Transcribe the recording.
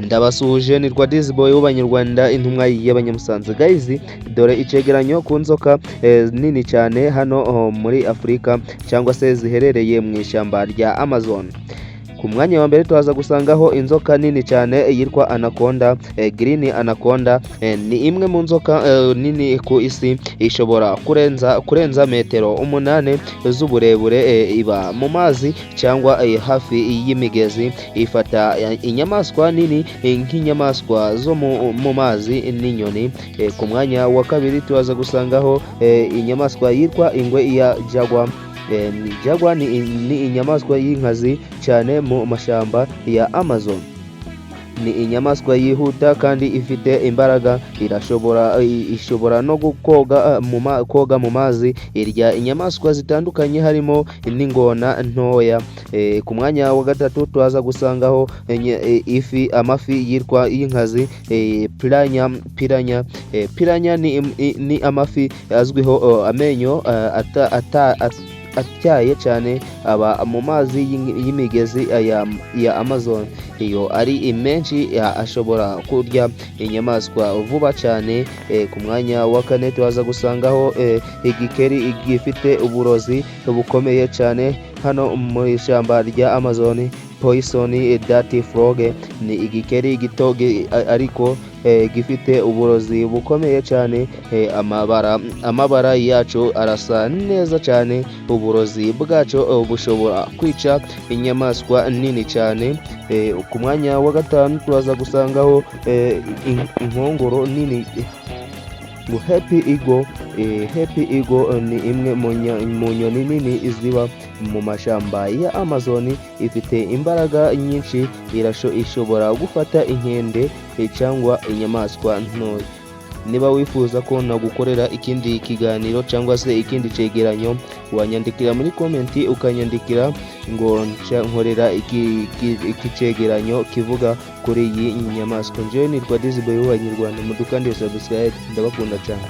Ndabasuhuje nitwa Dizboy w'Abanyarwanda intumwa y'Abanyamusanze guys, dore icegeranyo ku nzoka nini cyane hano muri Afurika cyangwa se ziherereye mu ishyamba rya Amazon. Ku mwanya wa mbere tuhaza gusangaho inzoka nini cyane yitwa Anaconda, Green Anaconda. Ni imwe mu nzoka nini ku isi, ishobora kurenza metero 8 z'uburebure. Iba mu mazi cyangwa hafi y'imigezi, ifata inyamaswa nini nk'inyamaswa zo mu mazi n'inyoni. Ku mwanya wa kabiri tuhaza gusangaho inyamaswa yitwa ingwe ya Jaguar. Jaguar ni inyamaswa y'inkazi cyane mu mashyamba ya Amazon. Ni inyamaswa yihuta kandi ifite imbaraga, ishobora no koga mu mazi, irya inyamaswa zitandukanye harimo n'ingona ntoya. Ku mwanya wa gatatu tuhaza gusangaho amafi yitwa y'inkazi, piranha. Ni amafi azwiho amenyo atyaye cyane, aba mu mazi y'imigezi ya Amazon. Iyo ari menshi ashobora kurya inyamaswa vuba cyane. Ku mwanya wa kane tuhaza gusangaho igikeri gifite uburozi bukomeye cyane hano mu ishyamba rya Amazon. Poison dart frog ni igikeri gito ariko gifite uburozi bukomeye cyane. Amabara yacu arasa neza cyane, uburozi bwacu bushobora kwica inyamaswa nini cyane. Ku mwanya wa gatanu tuhaza gusangaho inkongoro nini, Happy Eagle. Happy Eagle ni imwe mu nyoni nini ziba mu mashyamba ya Amazon, ifite imbaraga nyinshi, ishobora gufata inkende cyangwa inyamaswa ntoya. Niba wifuza ko nagukorera ikindi kiganiro cyangwa se ikindi cegeranyo, wanyandikira muri comment ukanyandikira ngo nkorera iki cegeranyo kivuga kuri iyi nyamaswa. Njyewe nitwa Dizboy w'Abanyarwanda, mudukandire subscribe, ndabakunda cyane.